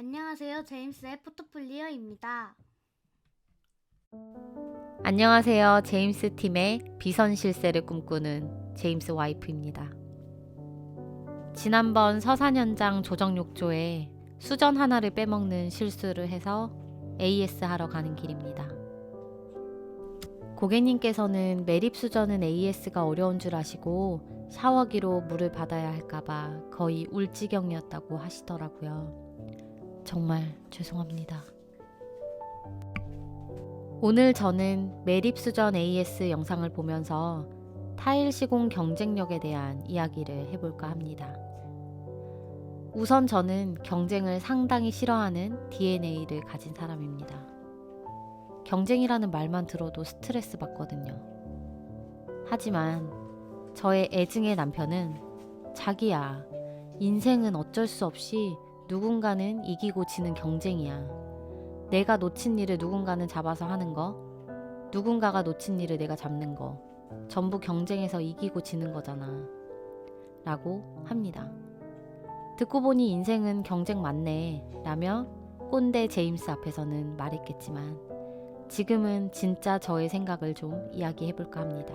안녕하세요. 제임스의 포트폴리오입니다. 안녕하세요. 제임스 팀의 비선 실세를 꿈꾸는 제임스 와이프입니다. 지난번 서산 현장 조정 욕조에 수전 하나를 빼먹는 실수를 해서 AS 하러 가는 길입니다. 고객님께서는 매립 수전은 AS가 어려운 줄 아시고 샤워기로 물을 받아야 할까봐 거의 울 지경이었다고 하시더라고요. 정말 죄송합니다. 오늘 저는 매립 수전 AS 영상을 보면서 타일 시공 경쟁력에 대한 이야기를 해볼까 합니다. 우선 저는 경쟁을 상당히 싫어하는 DNA를 가진 사람입니다. 경쟁이라는 말만 들어도 스트레스 받거든요. 하지만 저의 애증의 남편은 자기야, 인생은 어쩔 수 없이 누군가는 이기고 지는 경쟁이야. 내가 놓친 일을 누군가는 잡아서 하는 거, 누군가가 놓친 일을 내가 잡는 거, 전부 경쟁에서 이기고 지는 거잖아. 라고 합니다. 듣고 보니 인생은 경쟁 맞네. 라며 꼰대 제임스 앞에서는 말했겠지만, 지금은 진짜 저의 생각을 좀 이야기해볼까 합니다.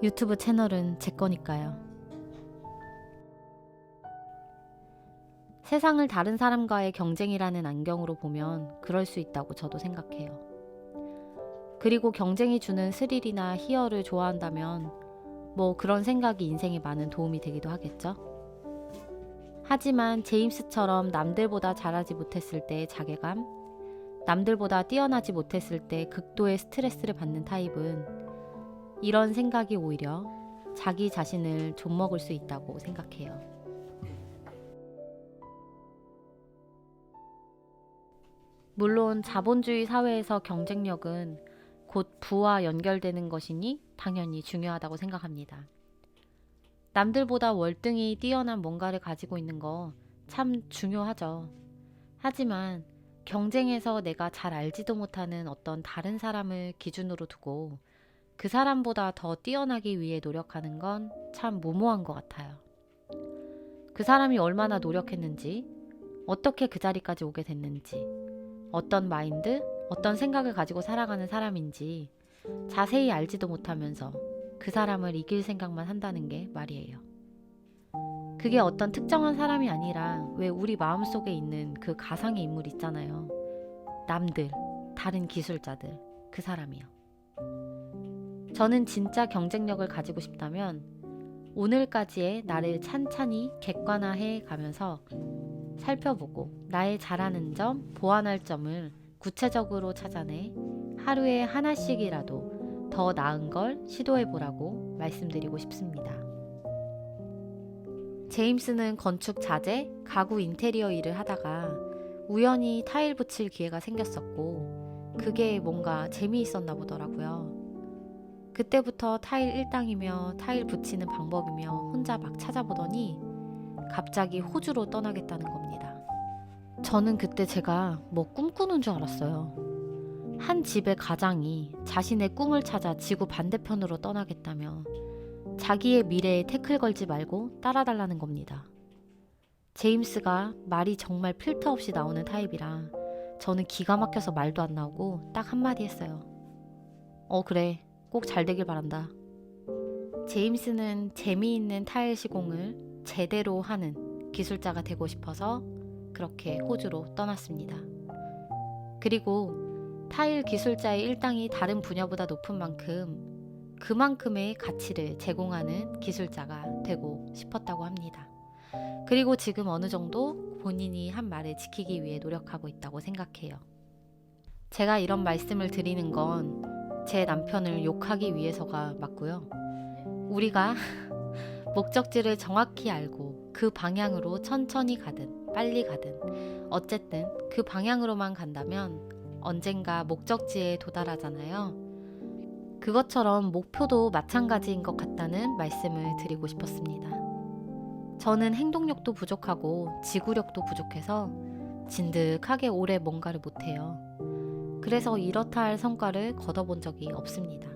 유튜브 채널은 제 거니까요. 세상을 다른 사람과의 경쟁이라는 안경으로 보면 그럴 수 있다고 저도 생각해요. 그리고 경쟁이 주는 스릴이나 희열을 좋아한다면 뭐 그런 생각이 인생에 많은 도움이 되기도 하겠죠. 하지만 제임스처럼 남들보다 잘하지 못했을 때의 자괴감, 남들보다 뛰어나지 못했을 때 극도의 스트레스를 받는 타입은 이런 생각이 오히려 자기 자신을 좀먹을 수 있다고 생각해요. 물론 자본주의 사회에서 경쟁력은 곧 부와 연결되는 것이니 당연히 중요하다고 생각합니다. 남들보다 월등히 뛰어난 뭔가를 가지고 있는 거 참 중요하죠. 하지만 경쟁에서 내가 잘 알지도 못하는 어떤 다른 사람을 기준으로 두고 그 사람보다 더 뛰어나기 위해 노력하는 건 참 무모한 것 같아요. 그 사람이 얼마나 노력했는지, 어떻게 그 자리까지 오게 됐는지, 어떤 마인드, 어떤 생각을 가지고 살아가는 사람인지 자세히 알지도 못하면서 그 사람을 이길 생각만 한다는 게 말이에요. 그게 어떤 특정한 사람이 아니라 왜 우리 마음속에 있는 그 가상의 인물 있잖아요. 남들, 다른 기술자들, 그 사람이요. 저는 진짜 경쟁력을 가지고 싶다면 오늘까지의 나를 찬찬히 객관화해 가면서 살펴보고 나의 잘하는 점, 보완할 점을 구체적으로 찾아내 하루에 하나씩이라도 더 나은 걸 시도해보라고 말씀드리고 싶습니다. 제임스는 건축 자재, 가구 인테리어 일을 하다가 우연히 타일 붙일 기회가 생겼었고 그게 뭔가 재미있었나 보더라고요. 그때부터 타일 일당이며 타일 붙이는 방법이며 혼자 막 찾아보더니 갑자기 호주로 떠나겠다는 겁니다. 저는 그때 제가 뭐 꿈꾸는 줄 알았어요. 한 집의 가장이 자신의 꿈을 찾아 지구 반대편으로 떠나겠다며 자기의 미래에 태클 걸지 말고 따라달라는 겁니다. 제임스가 말이 정말 필터 없이 나오는 타입이라 저는 기가 막혀서 말도 안 나오고 딱 한마디 했어요. 그래, 꼭 잘 되길 바란다. 제임스는 재미있는 타일 시공을 제대로 하는 기술자가 되고 싶어서 그렇게 호주로 떠났습니다. 그리고 타일 기술자의 일당이 다른 분야보다 높은 만큼 그만큼의 가치를 제공하는 기술자가 되고 싶었다고 합니다. 그리고 지금 어느 정도 본인이 한 말을 지키기 위해 노력하고 있다고 생각해요. 제가 이런 말씀을 드리는 건 제 남편을 욕하기 위해서가 맞고요. 우리가 목적지를 정확히 알고 그 방향으로 천천히 가든 빨리 가든 어쨌든 그 방향으로만 간다면 언젠가 목적지에 도달하잖아요. 그것처럼 목표도 마찬가지인 것 같다는 말씀을 드리고 싶었습니다. 저는 행동력도 부족하고 지구력도 부족해서 진득하게 오래 뭔가를 못해요. 그래서 이렇다 할 성과를 거둬본 적이 없습니다.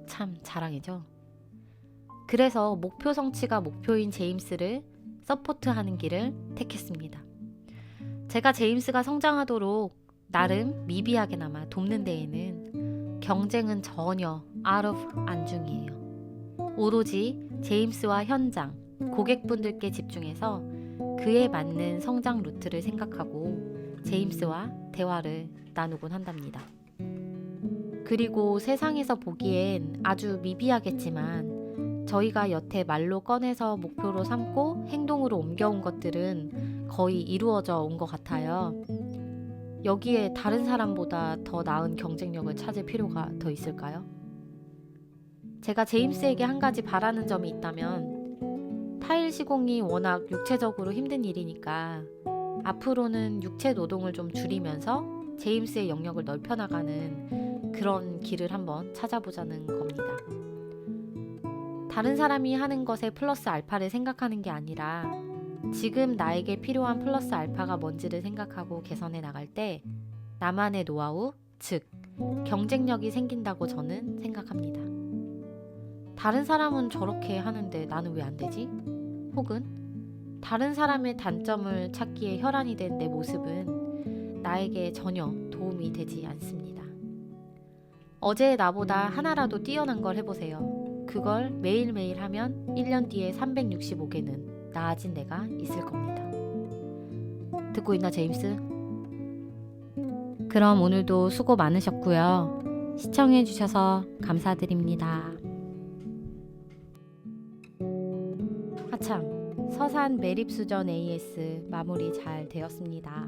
참 자랑이죠. 그래서 목표 성취가 목표인 제임스를 서포트하는 길을 택했습니다. 제가 제임스가 성장하도록 나름 미비하게나마 돕는 데에는 경쟁은 전혀 out of 안중이에요. 오로지 제임스와 현장, 고객분들께 집중해서 그에 맞는 성장 루트를 생각하고 제임스와 대화를 나누곤 한답니다. 그리고 세상에서 보기엔 아주 미비하겠지만 저희가 여태 말로 꺼내서 목표로 삼고 행동으로 옮겨온 것들은 거의 이루어져 온 것 같아요. 여기에 다른 사람보다 더 나은 경쟁력을 찾을 필요가 더 있을까요? 제가 제임스에게 한 가지 바라는 점이 있다면 타일 시공이 워낙 육체적으로 힘든 일이니까 앞으로는 육체 노동을 좀 줄이면서 제임스의 영역을 넓혀나가는 그런 길을 한번 찾아보자는 겁니다. 다른 사람이 하는 것에 플러스 알파를 생각하는 게 아니라 지금 나에게 필요한 플러스 알파가 뭔지를 생각하고 개선해 나갈 때 나만의 노하우, 즉 경쟁력이 생긴다고 저는 생각합니다. 다른 사람은 저렇게 하는데 나는 왜 안 되지? 혹은 다른 사람의 단점을 찾기에 혈안이 된 내 모습은 나에게 전혀 도움이 되지 않습니다. 어제의 나보다 하나라도 뛰어난 걸 해보세요. 그걸 매일매일 하면 1년 뒤에 365개는 나아진 내가 있을 겁니다. 듣고 있나, 제임스? 그럼 오늘도 수고 많으셨고요. 시청해주셔서 감사드립니다. 하참, 서산 매립수전 AS 마무리 잘 되었습니다.